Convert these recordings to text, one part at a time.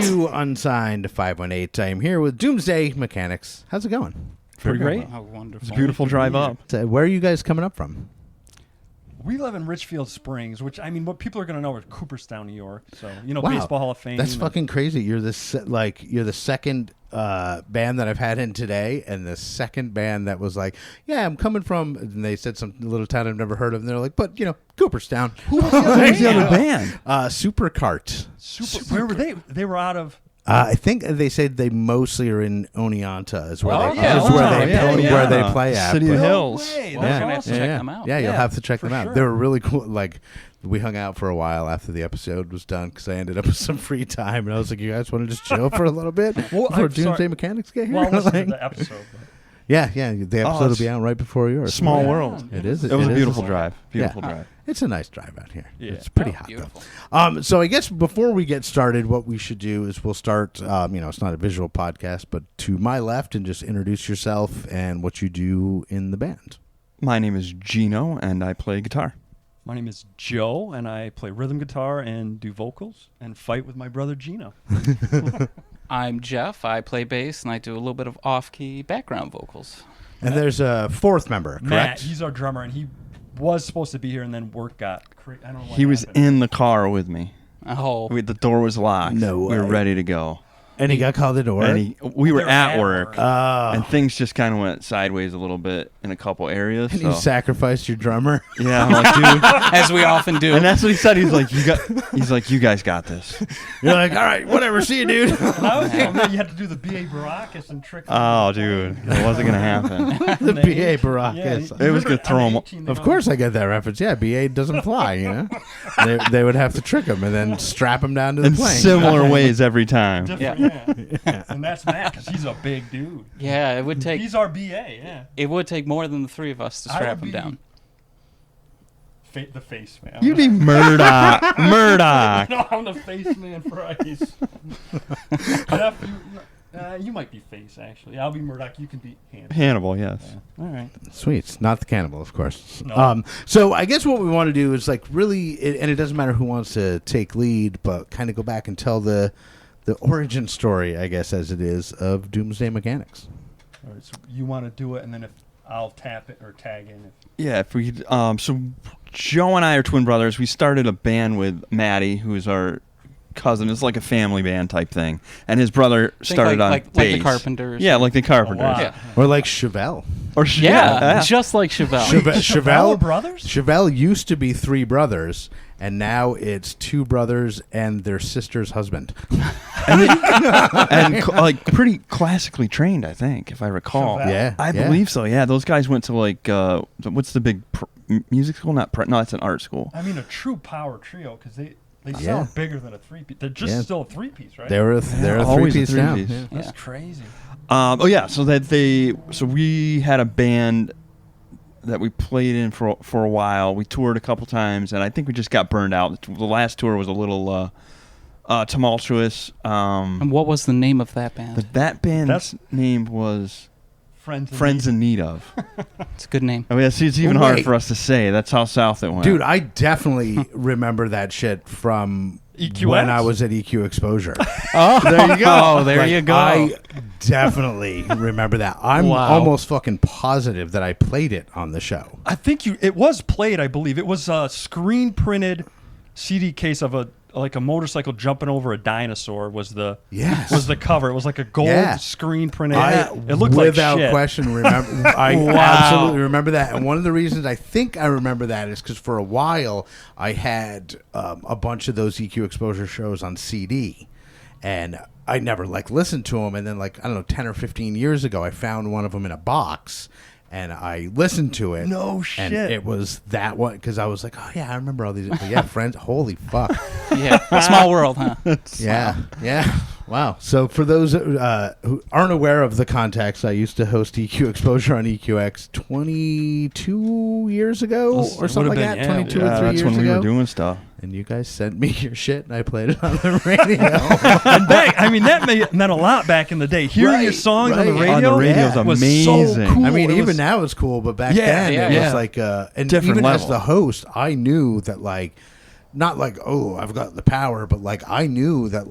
to Unsigned 518. I am here with Doomsday Mechanics. How's it going? Pretty great. Oh, wonderful. It's a beautiful drive up. So where are you guys coming up from? We live in Richfield Springs, which, I mean, what people are going to know is Cooperstown, New York. So, Wow. Baseball Hall of Fame. That's fucking crazy. You're the second band that I've had in today, and the second band that was like, yeah, I'm coming from, and they said some little town I've never heard of, and they're like, but, Cooperstown. Who was the other band? Supercart. Where were they? They were out of... I think they said they mostly are in Oneonta is where where they play at. City of but- Hills. Way, Well, that's we're gonna have awesome. to check them out. Yeah, you'll Yeah, have to check for them out. sure. They were really cool. Like, we hung out for a while after the episode was done because I ended up with some free time, and I was like, "You guys want to just chill for a little bit Well, before I'm Doomsday sorry. Mechanics get here?" Well, listen to Like- the episode. But yeah. The episode will be out right before yours. Small Yeah. world. It is. It was a is. beautiful drive. Beautiful Yeah. drive. It's a nice drive out here. Yeah. It's pretty hot beautiful. though. So I guess before we get started, what we should do is we'll start. It's not a visual podcast, but to my left, and just introduce yourself and what you do in the band. My name is Gino, and I play guitar. my name is Joe, and I play rhythm guitar and do vocals and fight with my brother Gino. I'm Jeff. I play bass, and I do a little bit of off-key background vocals. And there's a fourth member, Matt, correct? he's our drummer, and he was supposed to be here, and then work got... I don't know what He was happened. in the car with me. Oh, The door was locked. No We were way. ready to go. And he got called the door. And we were They were at at work, work. and things just kind of went sideways a little bit in a couple areas. And So. you sacrificed your drummer. Yeah, I'm like, dude. as we often do. And that's what he said. He's like, you guys got this. You're like, all right, whatever. See you, dude. And I was telling you had to do the B.A. Baracus and trick. Oh, dude, it wasn't gonna happen. The B.A. Baracus. It was gonna throw him. Of course I get that reference. Yeah, BA doesn't fly, they would have to trick him and then strap him down to the In plane. similar ways every time. Yeah. And that's Matt, because he's a big dude. Yeah, it would take. He's our B.A., yeah. It would take more than the three of us to I would strap him be down. The face man. You'd be Murdoch. Murdoch. No, I'm the face man for Ice. Jeff, you might be face, actually. I'll be Murdoch. You can be Hannibal. Hannibal, yes. All right. Sweet. Not the cannibal, of course. No. So I guess what we want to do is like really, and it doesn't matter who wants to take lead, but kind of go back and tell the origin story, I guess, as it is, of Doomsday Mechanics. All right, so you want to do it, and then if I'll tap it or tag in. Yeah, if we so Joe and I are twin brothers. We started a band with Maddie, who is our cousin. It's like a family band type thing. And his brother started on like bass. the Carpenters. Yeah, like the Carpenters. wow. Yeah. Or like Chevelle. Or Yeah, just like Chevelle. Chevelle brothers? Chevelle used to be three brothers, and now it's two brothers and their sister's husband. and like pretty classically trained, I think, if I recall. Chevelle. Yeah. I believe so. Yeah, those guys went to like what's the big music school? No, it's an art school. I mean, a true power trio, because they Yeah. sound bigger than a three-piece. They're just Yeah. still a three-piece, right? They're a always a three-piece now. three-piece. Yeah. That's Yeah. crazy. So we had a band that we played in for a while. We toured a couple times, and I think we just got burned out. The last tour was a little tumultuous. And what was the name of that band? But that band's name was Friends in Need of. It's a good name. I mean, it's even Well, hard wait. for us to say. That's how south it went. Dude, I definitely remember that shit from EQX? when I was at EQ Exposure. Oh, there you go. Oh, there Like, you go. I definitely remember that. I'm Wow. almost fucking positive that I played it on the show. I think it was played, I believe. It was a screen-printed CD case of a motorcycle jumping over a dinosaur was the cover. It was like a gold screen printed. It looked like without shit. question remember. I absolutely remember that. And one of the reasons I think I remember that is because for a while I had a bunch of those EQ Exposure shows on CD, and I never listened to them. And then 10 or 15 years ago, I found one of them in a box. And I listened to it. No shit. And it was that one because I was like, oh yeah, I remember all these. But yeah, friends. Holy fuck. Yeah, small world, huh? Yeah. Wow. So for those who aren't aware of the context, I used to host EQ Exposure on EQX 22 years ago or something like that. 22 or 3 that's years when we ago. were doing stuff. And you guys sent me your shit, and I played it on the radio. And that meant a lot back in the day. Hearing your songs on the radio, On the radio's was amazing. so cool. I mean, It even was- now it's cool, but back Yeah, then yeah, it yeah. was like, and Different even as level. the host, I knew that not oh, I've got the power, but I knew that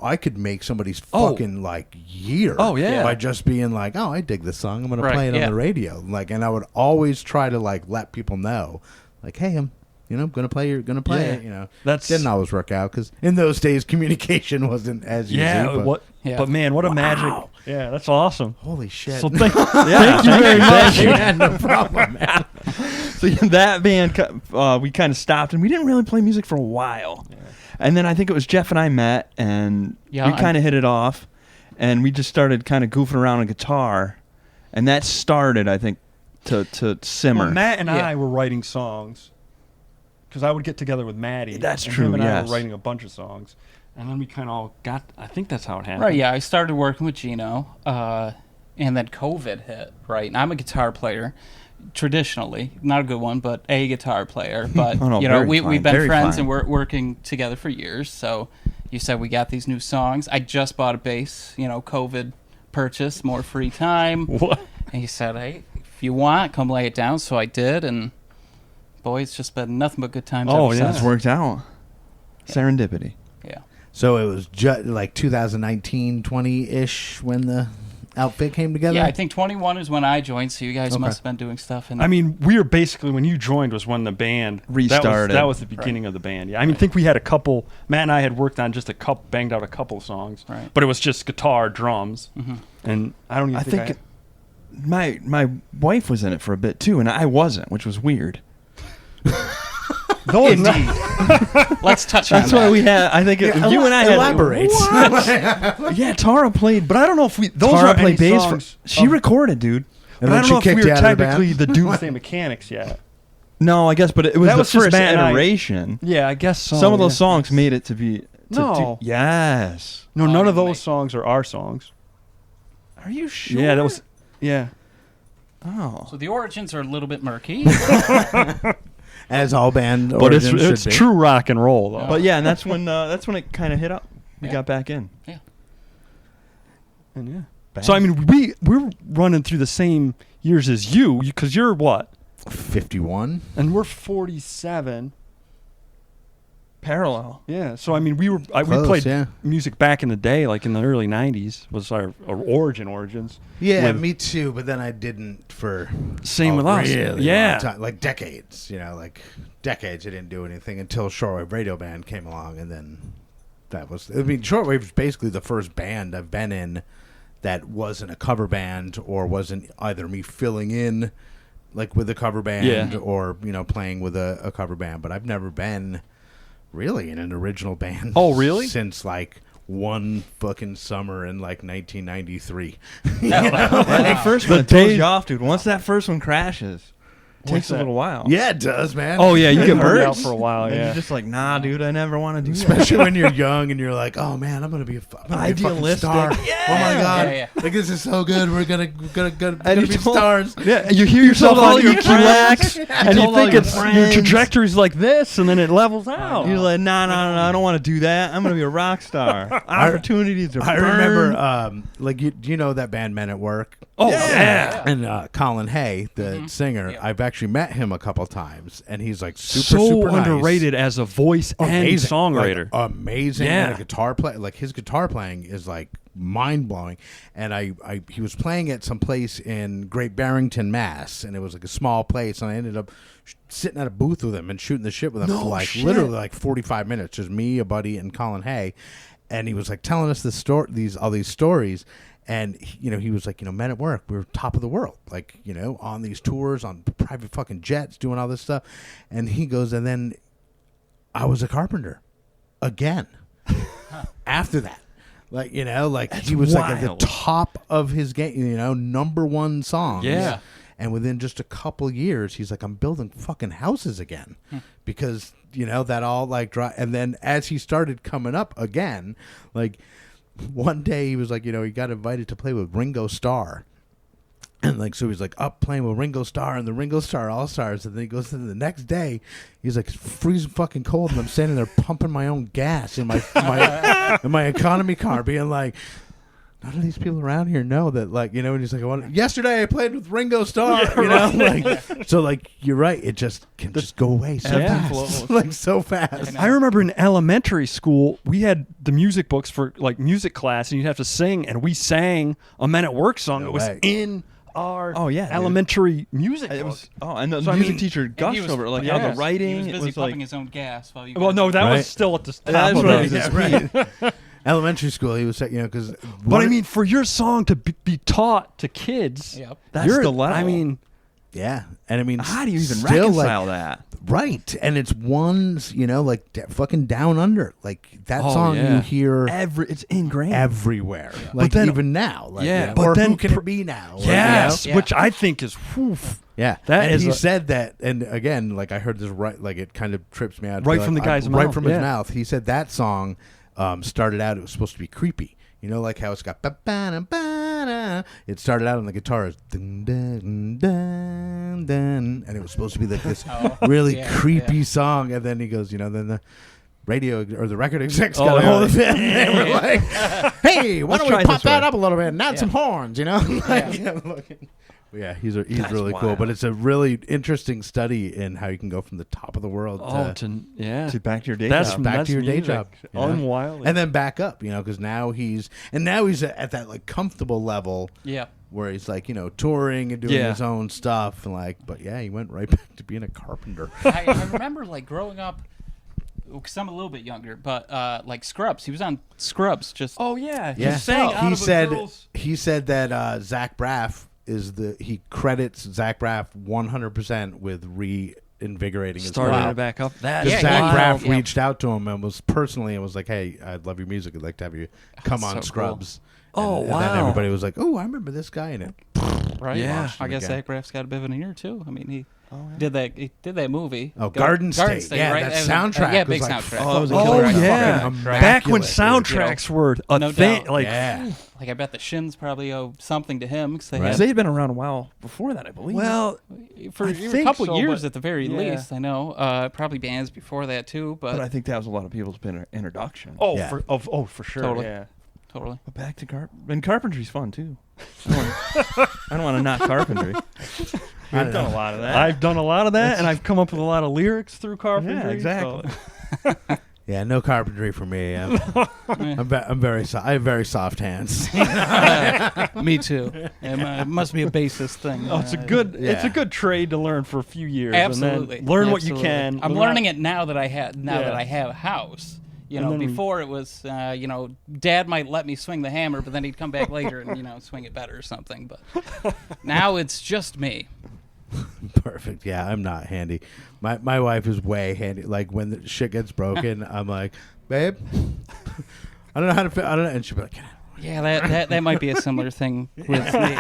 I could make somebody's fucking like year. Oh, yeah. By just being like, oh, I dig this song. I'm gonna Right, play it on yeah. the radio. Like, and I would always try to like let people know, like, hey, I'm gonna play. You're gonna play Yeah. it. That's- didn't always work out because in those days communication wasn't as easy. But But man, what a magic! Wow. Yeah, that's awesome. holy shit! So thank you very much. Yeah, no problem, man. So that band, we kind of stopped, and we didn't really play music for a while. Yeah. And then I think it was Jeff and I met, and we kind of hit it off, and we just started kind of goofing around on guitar, and that started, I think, to simmer. Well, Matt and I were writing songs because I would get together with Maddie. That's and true. Him and I yes. were writing a bunch of songs, and then we kind of all got. I think that's how it happened. Right, yeah. I started working with Gino, and then COVID hit, right? And I'm a guitar player, traditionally. Not a good one, but a guitar player. But, we've been friends and we're working together for years. So you said we got these new songs. I just bought a bass, COVID purchase, more free time. What? And he said, hey, if you want, come lay it down. So I did, and boy, it's just been nothing but good times ever since. It's worked out. Yeah. Serendipity. Yeah. So it was like 2019, 20-ish when the outfit came together? Yeah, I think 21 is when I joined, so you guys must have been doing stuff. I mean, we were basically, when you joined was when the band restarted. That was the beginning of the band. Yeah, I mean, I think we had a couple, Matt and I had worked on just banged out a couple songs. Right. But it was just guitar, drums. Mm-hmm. And I don't even think my wife was in it for a bit too, and I wasn't, which was weird. Indeed. Let's touch on that. That's why we had. I think you and I elaborate. Yeah, Tara played, but I don't know if we. Tara played bass. songs She recorded, dude. But I don't know if we were technically the Doomsday Mechanics yet. No, I guess, but it was That the was just first Matt and I. iteration. Yeah, I guess so. Some of those songs made it to be. No. Yes. No, none of those songs are our songs. Are you sure? Yeah, that was. Yeah. Oh. So the origins are a little bit murky. As all band But origins it's should be. true rock and roll, though. But yeah, and that's when it kind of hit up. We got back in. Yeah. And so I mean, we're running through the same years as you, because you're what? 51. And we're 47. Parallel. Yeah. So I mean, we Close, played music back in the day, like in the early '90s, was our origins. Yeah, me too. But then I didn't for same with us. Really Yeah. long time, like decades. Like decades. I didn't do anything until Shortwave Radio Band came along, and then that was. I mean, Shortwave was basically the first band I've been in that wasn't a cover band or wasn't either me filling in, like with a cover band, or playing with a cover band. But I've never been really in an original band. Oh, really? Since like one fucking summer in like 1993. That first one throws you off, dude. Once that first one crashes, it takes a little while. Yeah, it does, man. Oh yeah, you get burned hurts. out for a while. And Yeah. you're just like, nah, dude, I never want to do that. Especially when you're young and you're like, oh man, I'm gonna be a fucking Idealistic. star. Yeah. Oh my god, Yeah. like this is so good. We're gonna And be stars. Yeah, you hear yourself told all on your EQ friends. Max, You and you told all think your it's your friends. trajectory's like this, and then it levels out. You're like, nah, I don't want to do that. I'm gonna be a rock star. Opportunities are I burned. remember, like, do you know that band Men at Work? Oh yeah. And Colin Hay, the singer, Yeah. I've actually met him a couple times, and he's like super nice. Underrated as a voice and songwriter. Like, amazing. Yeah. And a guitar play. Like his guitar playing is like mind blowing. And he was playing at some place in Great Barrington, Mass, and it was like a small place. And I ended up sitting at a booth with him and shooting the shit with him for like literally like 45 minutes, just me, a buddy, and Colin Hay. And he was like telling us all these stories. And he was like, Men at Work, we were top of the world, like, on these tours, on private fucking jets, doing all this stuff. And he goes, and then I was a carpenter again after that. Like, he was like at the top of his game, number one songs. Yeah. And within just a couple years, he's like, I'm building fucking houses again because, that all like dry. And then as he started coming up again, like, one day he was like, he got invited to play with Ringo Starr. And like, so he's like up playing with Ringo Starr and the Ringo Starr All-Stars. And then he goes to the next day, he's like, it's freezing fucking cold. And I'm standing there pumping my own gas in my economy car, being like, none of these people around here know that, like, and he's like, yesterday I played with Ringo Starr, so like, you're right, it just can just go away so fast, like so fast. I remember in elementary school, we had the music books for like music class, and you'd have to sing, and we sang a Men at Work song. It was in our elementary music book. And the music teacher gushed over it, like the writing. He was busy pumping his own gas while you. Well, no, that was still at the top of right. Elementary school, he was saying, because. But I mean, for your song to be taught to kids, that's the level. I mean, yeah, and I mean, how do you even reconcile that? Right, and it's ones, like fucking Down Under, like that song you hear it's ingrained everywhere, like then, even now, like, but or then who can it be now? Yes, which I think is, he said that, and again, like I heard this like it kind of trips me out, right from the guy's mouth, right from his mouth. He said that song started out, it was supposed to be creepy. Like how it's got it started out on the guitar as dun, dun, dun, dun, and it was supposed to be like this really creepy song, and then he goes, then the radio or the record execs got a hold of it, and they were like, "Hey, why don't we pop that up a little bit and add some horns?" Yeah, he's really cool, but it's a really interesting study in how you can go from the top of the world to back to your day job. Back to your day job. Wild. And then back up, because now he's at that like comfortable level. Yeah. Where he's like, touring and doing his own stuff, and like, but he went right back to being a carpenter. I remember like growing up, because I'm a little bit younger, but like Scrubs. He was on Scrubs. Just He said that Zach Braff he credits Zach Braff 100% with reinvigorating his starting it back up. Zach Braff reached out to him and was like, "Hey, I love your music. I'd like to have you come on Scrubs." Cool. And then everybody was like, "Oh, I remember this guy in it." Right. Yeah. I guess Zach Braff's got a bit of an ear too. I mean, he did that movie. Oh, Garden State. Yeah, right? That soundtrack. Big was soundtrack. Back when soundtracks were a thing. Like I bet the Shins probably owe something to him because they had been around a while before that, I believe. Well, for a couple years at the very least, I know. Probably bands before that too, but I think that was a lot of people's introduction. For sure. Totally. Yeah. Totally. But back to carpentry's fun too. I don't want to knock carpentry. I've done a lot of that. I've done a lot of that, and I've come up with a lot of lyrics through carpentry. Yeah, exactly. So. Yeah, no carpentry for me. I have very soft hands. Me too. It must be a basis thing. It's a good trade to learn for a few years. Absolutely. And then learn what you can. I'm learning it now that I have a house. Before it was, Dad might let me swing the hammer, but then he'd come back later and, swing it better or something. But now it's just me. Perfect. Yeah, I'm not handy. My wife is way handy. Like when the shit gets broken, I'm like, babe, I don't know how to. I don't know, and she'll be like, yeah, that might be a similar thing with me.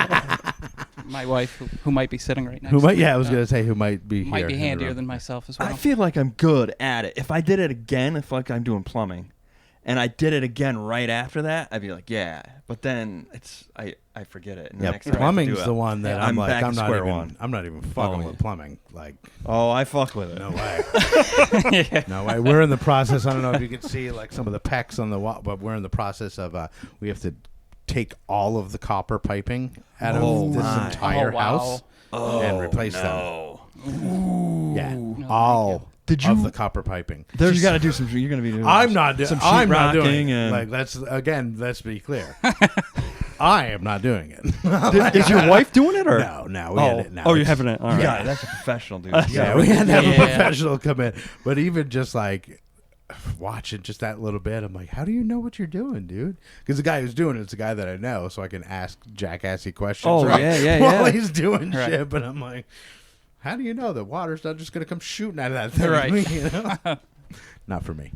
My wife, who might be sitting right next to me. I was going to say who might be might be handier than myself as well. I feel like I'm good at it. If I did it again, if like I'm doing plumbing, and I did it again right after that, I'd be like, yeah. But then I forget it. And plumbing's the one that I'm like, I'm not even fucking with plumbing. Plumbing. Like, I fuck with it. No way. No way. We're in the process. I don't know if you can see like some of the pecs on the wall, but we're in the process of we have to take all of the copper piping out of this entire house and replace them. Ooh. Yeah, all of the copper piping. You got to do some. You're going to be doing. I'm not doing. I'm not doing it. And like let's be clear. I am not doing it. Is your wife doing it or no? We had it now. Oh, you're having it. All right. Yeah, that's a professional dude. Yeah, we had to have a professional come in. But even just like watching just that little bit, I'm like, how do you know what you're doing, dude? Because the guy who's doing it's a guy that I know, so I can ask jackassy questions. While he's doing shit. But I'm like, how do you know that water's not just going to come shooting out of that thing? Right. Not for me.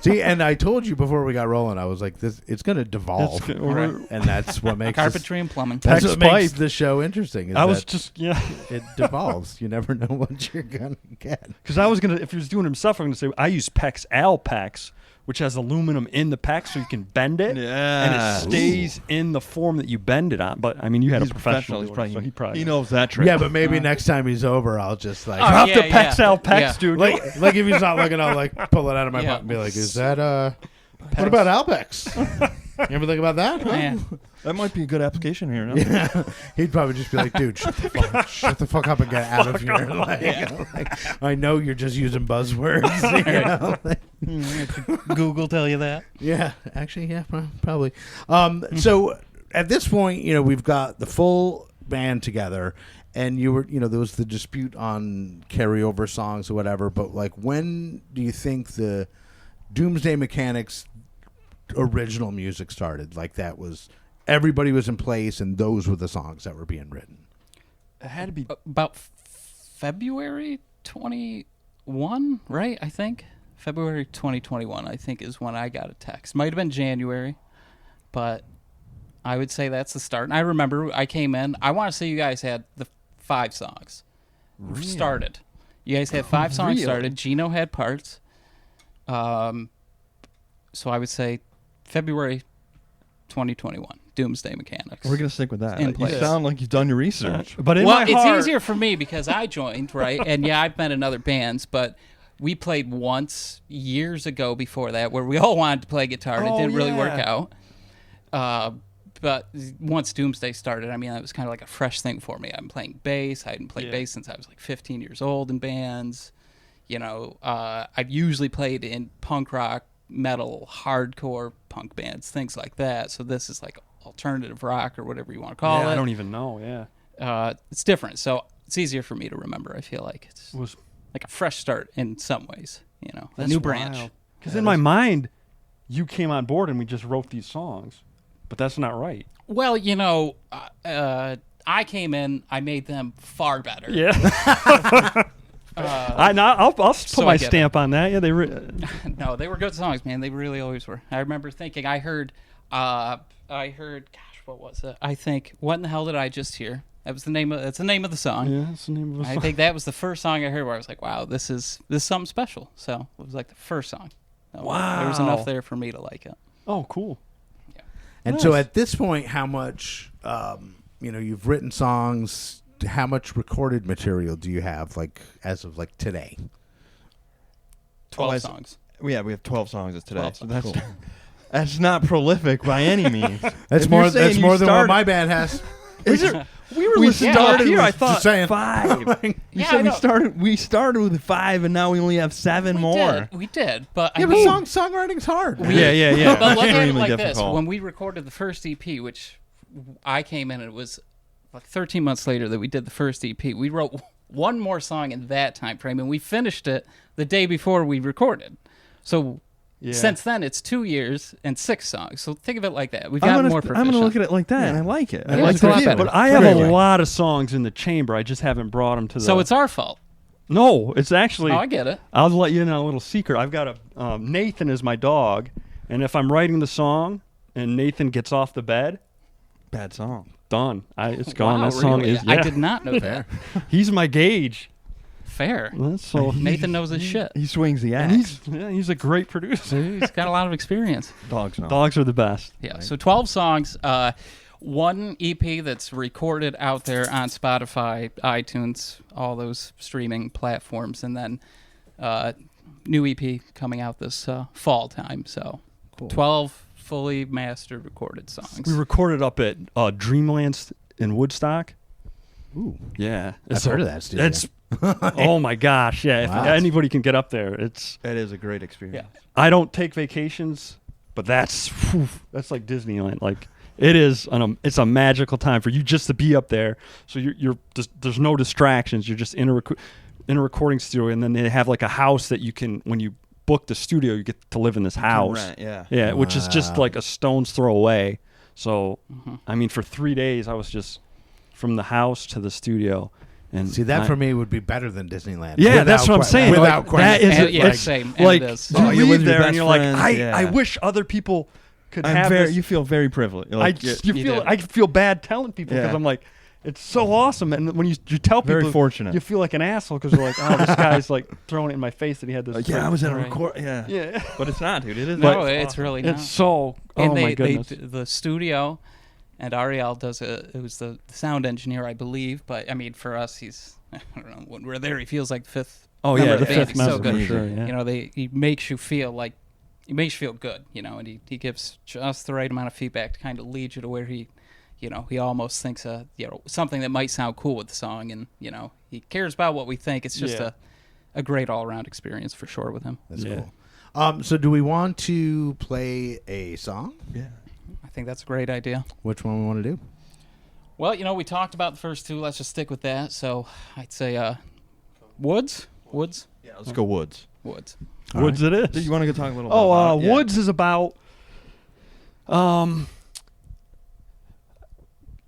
See, and I told you before we got rolling, I was like, "This, it's going to devolve," and that's what makes carpentry and plumbing. That's what makes the show interesting. It devolves. You never know what you're gonna get. Because I was gonna, if he was doing it himself, I'm gonna say I use PEX Alpex, which has aluminum in the PEX, so you can bend it, and it stays in the form that you bend it on. But I mean, you had a professional. He knows that trick. Yeah, but maybe next time he's over, I'll just like drop the PEX Alpex, dude. Like if he's not looking, I'll like pull it out of my butt and be like, "Is that what about Alpex?" You ever think about that? Yeah. That might be a good application here. No? Yeah. He'd probably just be like, dude, shut the fuck up and get out of here. Like, I know you're just using buzzwords. Google tell you that? Yeah, actually, yeah, probably. So at this point, we've got the full band together, and there was the dispute on carryover songs or whatever, but like, when do you think the Doomsday Mechanics original music started? Like, that was, everybody was in place, and those were the songs that were being written. It had to be about February 21, right? I think February 2021, I think, is when I got a text. Might have been January, but I would say that's the start. And I remember I came in. I want to say you guys had the 5 songs started. You guys had 5 songs started. Gino had parts. So I would say February 2021, Doomsday Mechanics. We're going to stick with that. You sound like you've done your research. But it's easier for me because I joined, right? And yeah, I've been in other bands, but we played once years ago before that where we all wanted to play guitar and it didn't really work out. But once Doomsday started, I mean, that was kind of like a fresh thing for me. I'm playing bass. I hadn't played bass since I was like 15 years old in bands. I've usually played in punk rock, metal, hardcore punk bands, things like that. So this is like alternative rock or whatever you want to call it. I don't even know, it's different. So it's easier for me to remember, I feel like. It's like a fresh start in some ways, a new branch. Because in my mind, you came on board and we just wrote these songs. But that's not right. Well, I came in, I made them far better. Yeah. I'll put my stamp on that. Yeah, no, they were good songs, man. They really always were. I remember thinking, I heard, gosh, what was it? I think, What in the Hell Did I Just Hear? That's the name of the song. Yeah, that's the name of the song. I think that was the first song I heard where I was like, wow, this is something special. So it was like the first song. Wow. There was enough there for me to like it. Oh, cool. And so at this point, how much, you've written songs, how much recorded material do you have, like, as of, like, today? 12 songs. Yeah, we have 12 songs as today. So that's, cool. That's not prolific by any means. That's more than what my band has. Is it? We started here. I thought 5. You said we started with 5, and now we only have 7 more. We did, but but songwriting's hard. Yeah. But look at it like this: when we recorded the first EP, which I came in, and it was like 13 months later that we did the first EP. We wrote one more song in that time frame, and we finished it the day before we recorded. So. Yeah. Since then, it's 2 years and 6 songs. So think of it like that. We've got more proficient. I'm going to look at it like that, and I like it. I like the feel. But I have a lot of songs in the chamber. I just haven't brought them to the... So it's our fault. No, it's actually... Oh, I get it. I'll let you in on a little secret. I've got a... Nathan is my dog, and if I'm writing the song and Nathan gets off the bed... Bad song. Done. It's gone. Wow, that song really? is... I did not know that. He's my gauge. Fair. So Nathan knows his shit. He swings the axe. He's a great producer. He's got a lot of experience. Dogs are the best. Yeah. Right. So 12 songs, one EP that's recorded out there on Spotify, iTunes, all those streaming platforms, and then new EP coming out this fall time. So cool. 12 fully mastered recorded songs. We recorded up at Dreamlands in Woodstock. Ooh. Yeah. I've heard of that studio. It's oh my gosh, yeah. Wow. If anybody can get up there, that is a great experience. Yeah. I don't take vacations, but that's like Disneyland. Like it is it's a magical time for you just to be up there. So you're there's no distractions. You're just in a recording studio, and then they have like a house that you can, when you book the studio, you get to live in this house. Rent, yeah. Yeah, wow. Which is just like a stone's throw away. So I mean, for 3 days I was just from the house to the studio. And see, that for me would be better than Disneyland. Yeah, that's what I'm saying. Without question. That is same. Like you leave there and you're like, I wish other people could have this. You feel very privileged. Like, I feel bad telling people because I'm like, it's so awesome. And when you tell people, very fortunate. You feel like an asshole because you're like, oh, this guy's like throwing it in my face that he had this. I was in a record. Yeah, but it's not, dude. It is. No, it's really not. It's so. My goodness. The studio. And Ariel who's the sound engineer, I believe. But I mean, for us, I don't know, when we're there, he feels like the fifth. Oh yeah, the fifth member. So good. Sure, yeah. He makes you feel like He makes you feel good, and he gives just the right amount of feedback to kind of lead you to where he almost thinks something that might sound cool with the song, and he cares about what we think. It's just a great all around experience for sure with him. That's cool. So do we want to play a song? Yeah, I think that's a great idea. Which one we want to do? Well, we talked about the first two. Let's just stick with that. So I'd say Woods. Yeah, let's go Woods. Woods It is. Do you want to talk a little bit about it? Woods is about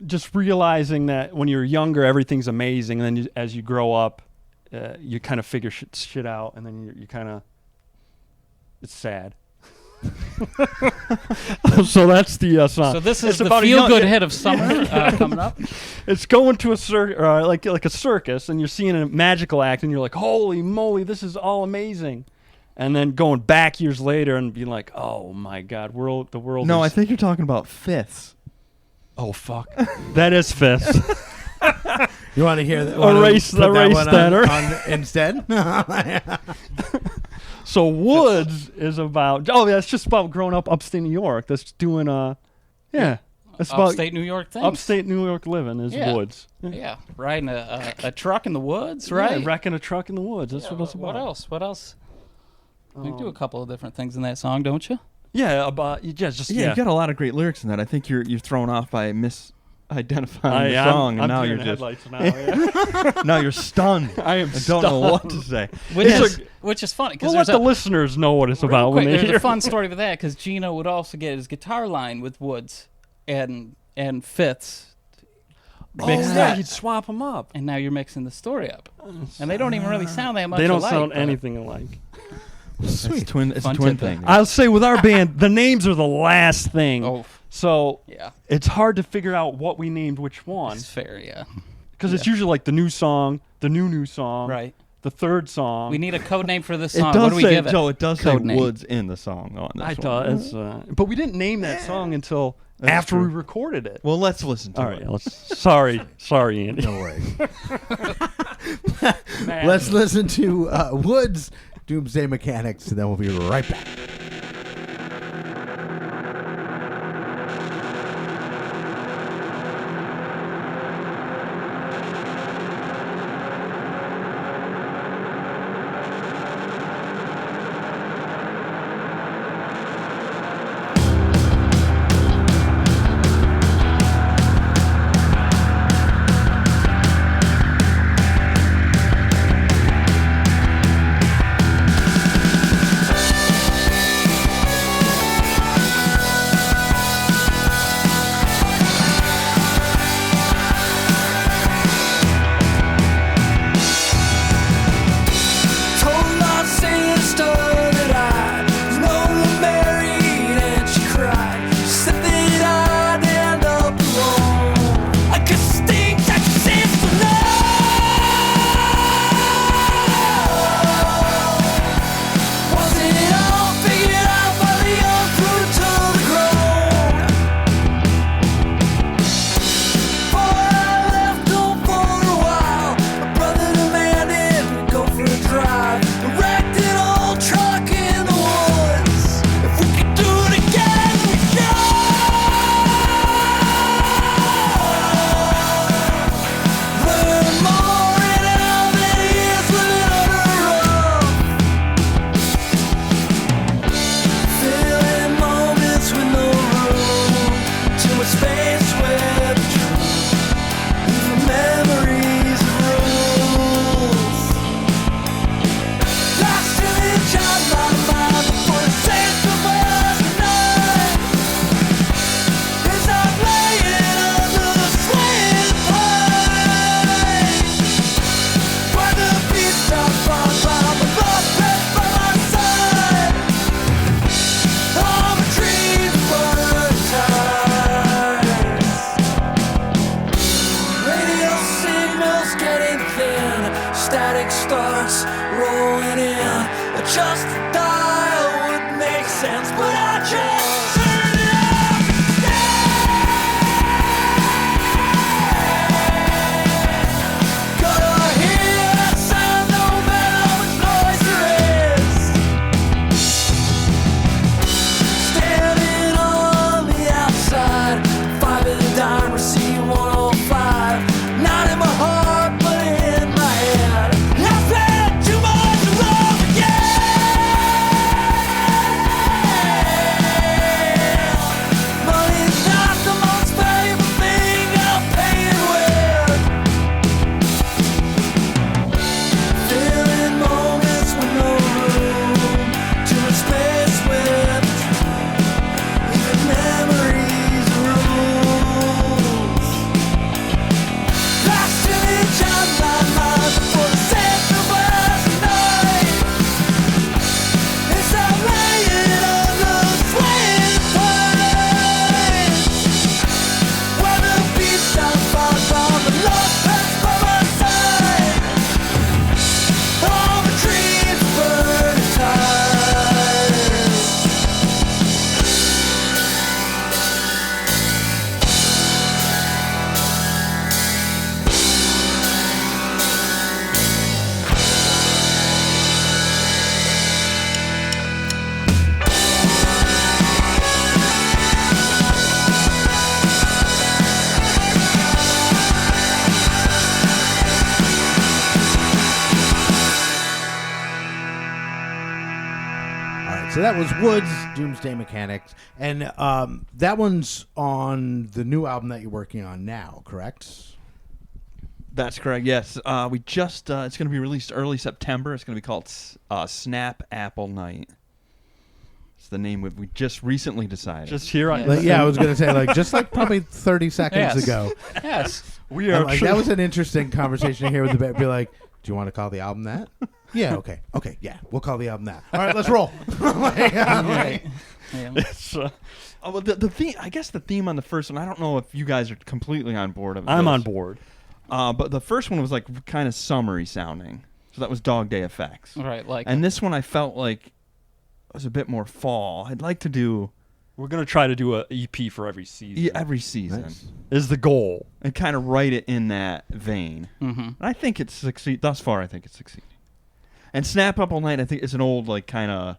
just realizing that when you're younger, everything's amazing, and then as you grow up, you kind of figure shit out, and then you kind of, it's sad. So that's the song. So this is the feel-good hit of summer coming up. It's going to a like a circus, and you're seeing a magical act, and you're like, holy moly, this is all amazing. And then going back years later and being like, oh my God, the world. No, I think you're talking about fifths. Oh fuck, that is fifths. You want to hear that? Erase that on instead. So Woods is about. Oh, yeah, it's just about growing up upstate New York. That's doing It's about upstate New York things. Upstate New York living is Woods. Yeah, riding a truck in the woods, right? Yeah, wrecking a truck in the woods. That's what it's about. What else? You do a couple of different things in that song, don't you? Yeah, you got a lot of great lyrics in that. I think you're thrown off by misidentifying the song, and now you're just now you're stunned. I am. Don't know what to say. Which is funny because let the listeners know what it's about. Quick, there's a fun story with that because Gino would also get his guitar line with Woods and fifths. He'd swap them up, and now you're mixing the story up, and they don't even really sound that much. They don't alike, sound anything alike. Sweet. It's a twin thing. I'll say with our band, the names are the last thing. Oh, so it's hard to figure out what we named which one. It's fair, yeah. Because it's usually like the new song, the new song, right? The third song. We need a code name for this song. What do we give it? Joe, it does say Woods in the song on this I thought it's, but we didn't name that song until after we recorded it. Well, let's listen to it. All right, sorry, Andy. No worries. Let's listen to Woods, Doomsday Mechanics, and then we'll be right back. So that was Woods, Doomsday Mechanics. And that one's on the new album that you're working on now, correct? That's correct, yes. We just, it's going to be released early September. It's going to be called Snap Apple Night. It's the name we just recently decided. Just here on... I was going to say, just probably 30 seconds ago. Yes. We are... that was an interesting conversation here with the band. Be like, do you want to call the album that? Yeah, okay. Okay, yeah. We'll call the album that. All right, let's roll. Well, the theme, I guess the theme on the first one, I don't know if you guys are completely on board of it. I'm on board. But the first one was kind of summery sounding. So that was Dog Day Effects. Right, and this one I felt like it was a bit more fall. I'd like to do... We're going to try to do an EP for every season. Yeah, every season. Nice. Is the goal. And kind of write it in that vein. Mm-hmm. And I think it's succeeded. Thus far, I think it's succeeding. And Snap Up All Night, I think, is an old, kind of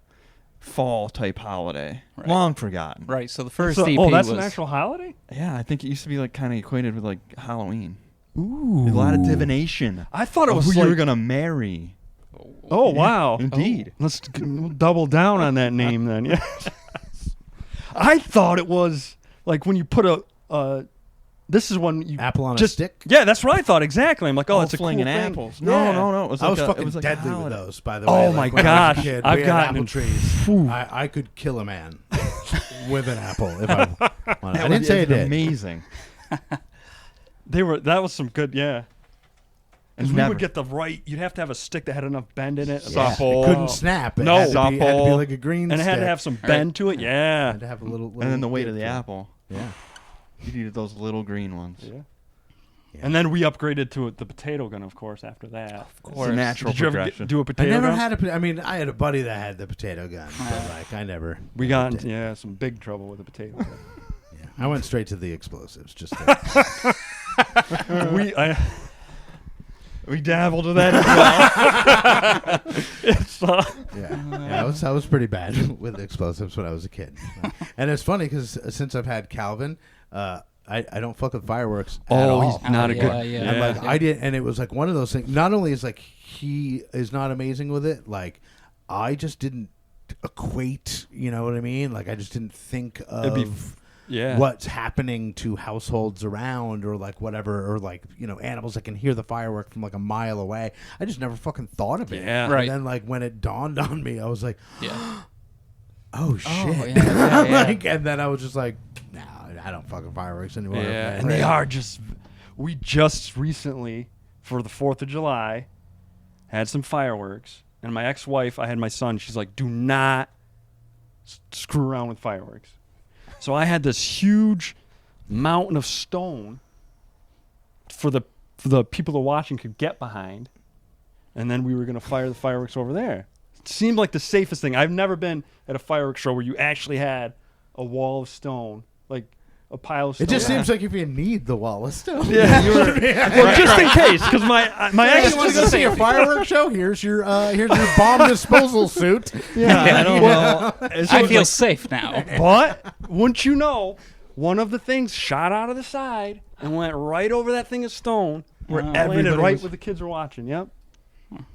fall-type holiday. Right. Long forgotten. Right, so the first EP that's was... an actual holiday? Yeah, I think it used to be, kind of equated with, Halloween. Ooh. A lot of divination. I thought it was who you were going to marry. Oh, wow. Indeed. Oh. Let's double down on that name then. Yeah. I thought it was when you put a this is when you apple on just, a stick. Yeah, that's what I thought exactly. I'm like, it's a cool flinging thing. apples. Yeah. No. It was I was fucking deadly with those. By the way. Oh my when gosh! I was a kid, I've gotten apple trees. I could kill a man with an apple if I wanted. I didn't say it did. Amazing. That was some good. Yeah. And we would get the right. You'd have to have a stick that had enough bend in it. Yeah. It couldn't snap. It had to be like a green and stick. it had to have some bend to it. Yeah. It had to have a little and then the weight of the apple. Yeah. You needed those little green ones. Yeah. And then we upgraded to the potato gun, of course, after that. Of course. It's a natural Did you progression. ever do a potato gun? I never had a... I mean, I had a buddy that had the potato gun, but I never... We got into some big trouble with the potato gun. Yeah. I went straight to the explosives. Just we dabbled with that as well. I was pretty bad with explosives when I was a kid. And it's funny because since I've had Calvin... I don't fuck with fireworks at all. He's not a good... Yeah. And I did, and it was one of those things. Not only is he is not amazing with it, I just didn't equate, you know what I mean? I just didn't think of what's happening to households around or whatever, or animals that can hear the firework from a mile away. I just never fucking thought of it. Yeah. Right. And then when it dawned on me, I was like, yeah. oh shit. And then I was just like, nah, I don't fucking fireworks anymore. Yeah, and they are just... We just recently, for the 4th of July, had some fireworks. And my ex-wife, I had my son, she's like, do not screw around with fireworks. So I had this huge mountain of stone for the people that were watching could get behind. And then we were going to fire the fireworks over there. It seemed like the safest thing. I've never been at a fireworks show where you actually had a wall of stone, a pile of stone. It just seems like if you need the wall of stone. Yeah, well, just in case, because my ex. You want to go see a fireworks show? Here's your bomb disposal suit. I don't know. I feel safe now. But wouldn't you know, one of the things shot out of the side and went right over that thing of stone, where landed right where the kids were watching. Yep,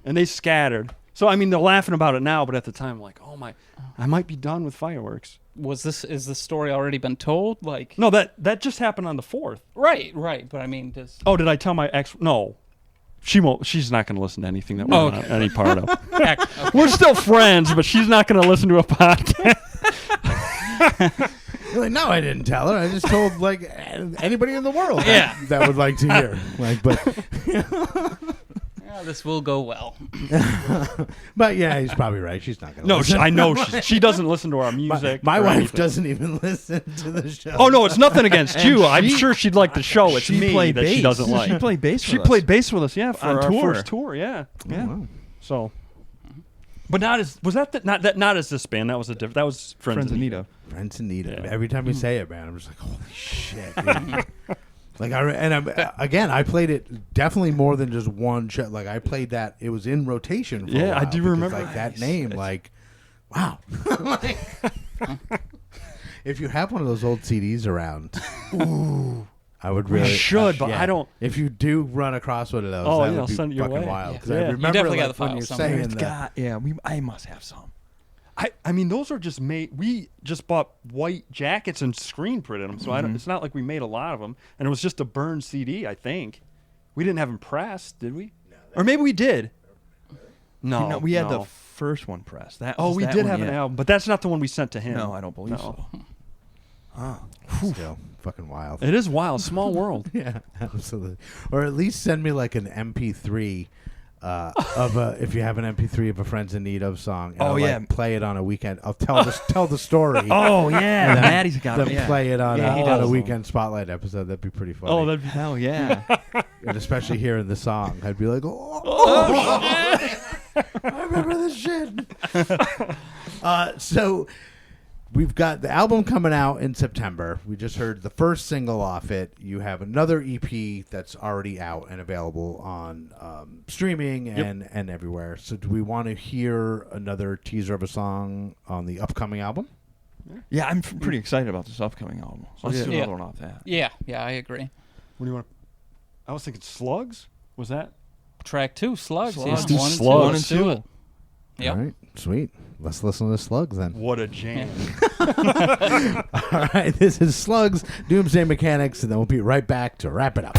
and they scattered. So I mean, they're laughing about it now, but at the time, oh my, I might be done with fireworks. Is the story already been told? No, that just happened on the 4th. Right. But I mean, did I tell my ex? No, she won't. She's not going to listen to anything that we're not any part of. Okay. We're still friends, but she's not going to listen to a podcast. No, I didn't tell her. I just told anybody in the world that would like to hear. This will go well. But yeah, he's probably right. She's not going to listen. No, I know she doesn't listen to our music. My wife doesn't even listen to the show. Oh, no, it's nothing against you. I'm sure she'd like the show. It's me that she doesn't like. She played bass with us. She played bass with us, for on our tour. first tour, yeah. Yeah. Wow. So, but not as this band. That was that was Frinds In Need. Frinds In Need. Yeah. Every time you say it, man, I'm just like, holy shit. Dude. I played it definitely more than just one show. I played that. It was in rotation for a while I do remember. That name, wow. If you have one of those old CDs around, I would really... I should, but I don't... If you do run across one of those, that would I'll be send it your fucking way. wild. Because I remember you definitely got the file when you're somewhere. saying that... I must have some. I mean, those are just made. We just bought white jackets and screen printed them, so it's not like we made a lot of them. And it was just a burned CD, I think. We didn't have them pressed, did we? No, or maybe we did. No, we had the first one pressed. We did have an album, but that's not the one we sent to him. No, I don't believe so. Still fucking wild. It is wild. Small world. Yeah, absolutely. Or at least send me like an MP3 if you have an MP3 of a Frinds In Need of song. And I'll play it on a weekend. I'll tell the story. Oh yeah, Maddie's got it. Then play it on a weekend spotlight episode. That'd be pretty funny. Oh, that'd be hell yeah. And especially hearing the song, I'd be like, oh shit. I remember this shit. So we've got the album coming out in September. We just heard the first single off it. You have another EP that's already out and available on streaming and everywhere. So do we want to hear another teaser of a song on the upcoming album? Yeah, I'm pretty excited about this upcoming album. So let's do another one off that. Yeah, I agree. What do you want? I was thinking Slugs. Was that? Track 2, Slugs. Let's do Slugs. 1 and 2. Yep. All right, sweet. Let's listen to Slugs then. What a jam. All right, this is Slugs, Doomsday Mechanics, and then we'll be right back to wrap it up.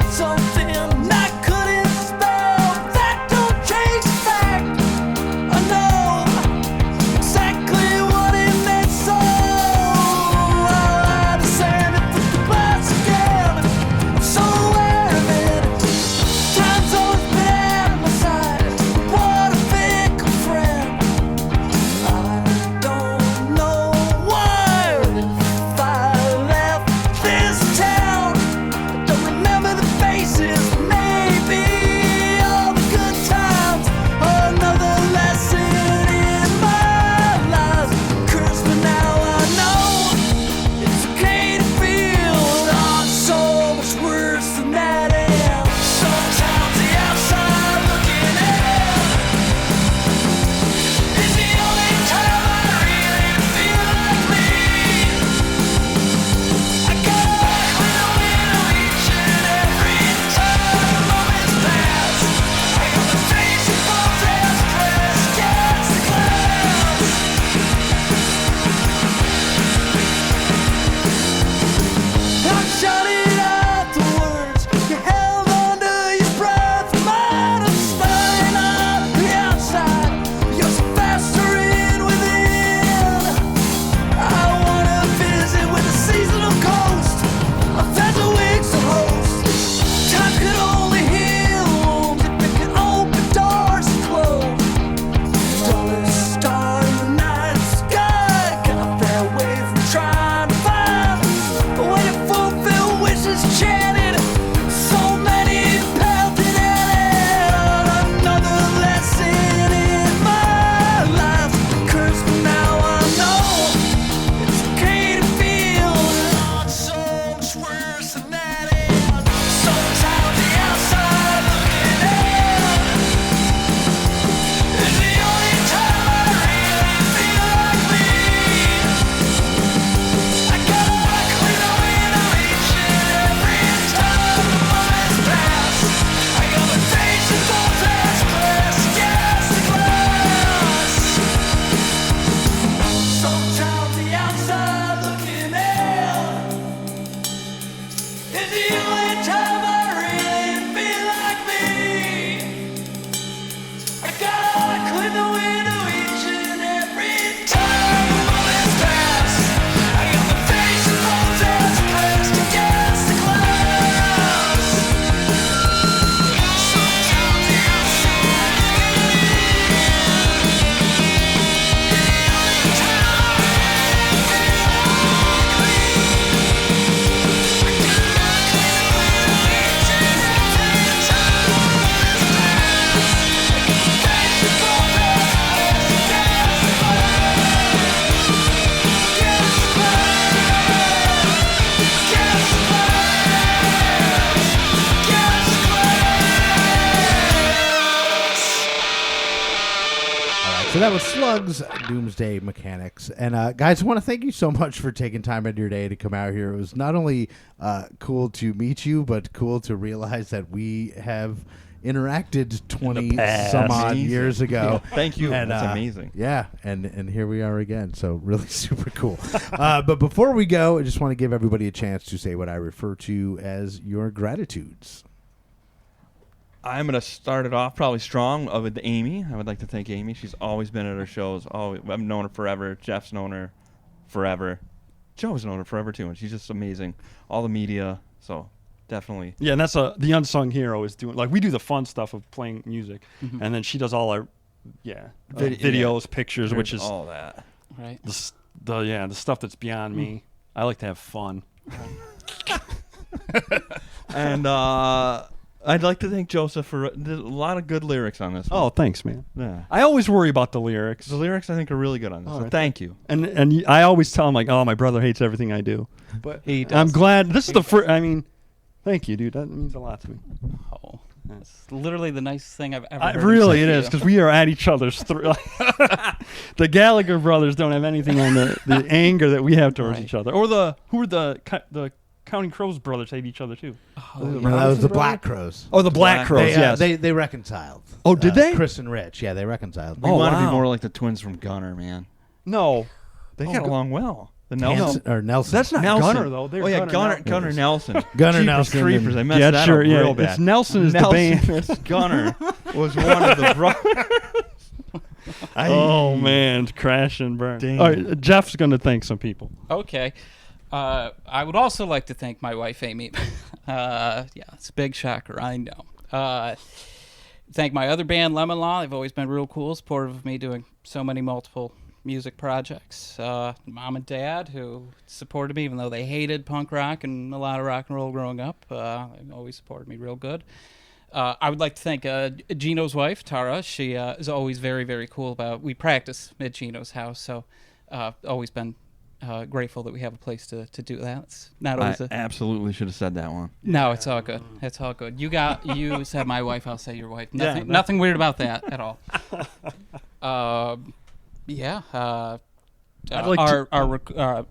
Something I couldn't spell. That don't change the fact So that was Slugs, Doomsday Mechanics. And guys, I want to thank you so much for taking time out of your day to come out here. It was not only cool to meet you, but cool to realize that we have interacted 20 some odd years ago. Thank you. And, that's amazing. Yeah, and here we are again. So really super cool. But before we go, I just want to give everybody a chance to say what I refer to as your gratitudes. I'm going to start it off probably strong with Amy. I would like to thank Amy. She's always been at our shows. I've known her forever. Jeff's known her forever. Joe's known her forever, too, and she's just amazing. All the media, so definitely. Yeah, and that's the unsung hero is doing, like, we do the fun stuff of playing music, and then she does all our, videos, pictures, which is all that. Right. The stuff that's beyond me. I like to have fun. And, I'd like to thank Joseph for there's a lot of good lyrics on this one. Oh, thanks, man. Yeah. I always worry about the lyrics. The lyrics, I think, are really good on this. So thank you. And I always tell him, like, oh, my brother hates everything I do. But he does. I'm glad. This is the first. I mean, thank you, dude. That means a lot to me. Oh, it's literally the nicest thing I've ever heard. Really, it is, because we are at each other's throat. The Gallagher brothers don't have anything on the anger that we have towards each other. Or the Counting Crows brothers hate each other too. Oh, no, that was the Black Crows. Oh, the Black Crows. Yes, they reconciled. Oh, did they? Chris and Rich. Yeah, they reconciled. We want to be more like the twins from Gunner, man. No, they got along well. The Nelson or Nelson. That's not Nelson. Gunner though. They're Gunner Nelson. Gunner Jeepers Nelson. Creepers. I messed that up real bad. It's Nelson is the band. Gunner was one of the brothers. Oh man, crash and burn. Dang. All right, Jeff's going to thank some people. Okay. I would also like to thank my wife, Amy. It's a big shocker, I know. Thank my other band, Lemon Law. They've always been real cool, supportive of me doing so many multiple music projects. Mom and Dad, who supported me even though they hated punk rock and a lot of rock and roll growing up. They always supported me real good. I would like to thank Gino's wife, Tara. She is always very, very cool about. We practice at Gino's house, so always been grateful that we have a place to do that. It's not always absolutely should have said that one. No, it's all good. It's all good. You said my wife, I'll say your wife. Nothing weird about that at all. Our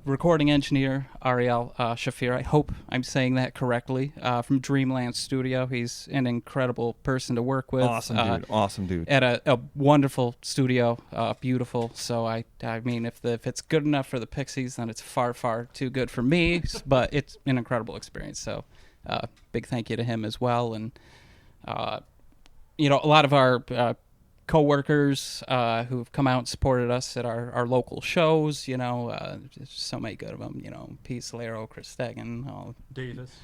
recording engineer, Ariel Shafir, I hope I'm saying that correctly, from Dreamland Studio. He's an incredible person to work with. Awesome dude. At a wonderful studio, beautiful. So I mean, if it's good enough for the Pixies, then it's far, far too good for me. But it's an incredible experience. So big thank you to him as well. And a lot of our co-workers who've come out and supported us at our local shows, there's so many good of them, Pete Solero, Chris Stegan,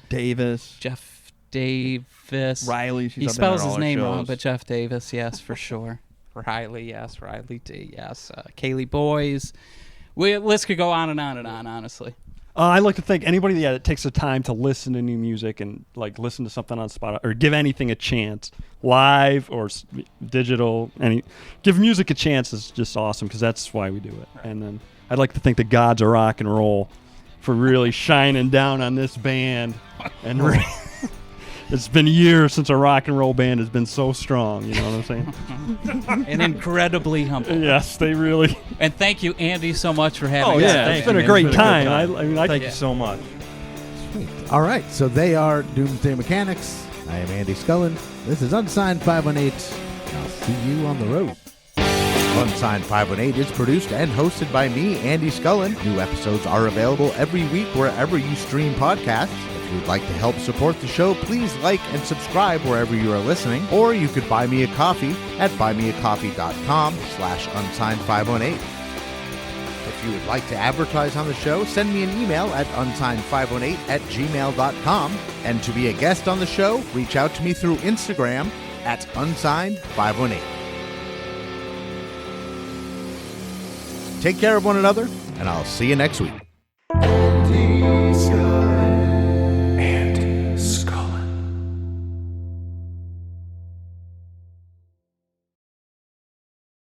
Davis, Jeff Davis, Riley. He spells his name wrong, but Jeff Davis, yes, for sure. Riley, yes. Riley D, yes. Kaylee Boys. List could go on and on and on, honestly. I'd like to thank anybody that takes the time to listen to new music and like listen to something on Spotify or give anything a chance, live or digital. Give music a chance is just awesome because that's why we do it. Right. And then I'd like to thank the gods of rock and roll for really shining down on this band. And it's been years since a rock and roll band has been so strong. You know what I'm saying? And incredibly humble. Yes, they really. And thank you, Andy, so much for having us. Oh yeah, it's been a great time. Thank you so much. Sweet. All right, so they are Doomsday Mechanics. I am Andy Scullin. This is Unsigned 518. I'll see you on the road. Unsigned 518 is produced and hosted by me, Andy Scullin. New episodes are available every week wherever you stream podcasts. If you would like to help support the show, please like and subscribe wherever you are listening, or you could buy me a coffee at buymeacoffee.com/unsigned518. If you would like to advertise on the show, send me an email at unsigned518@gmail.com. And to be a guest on the show, reach out to me through Instagram at unsigned518. Take care of one another, and I'll see you next week.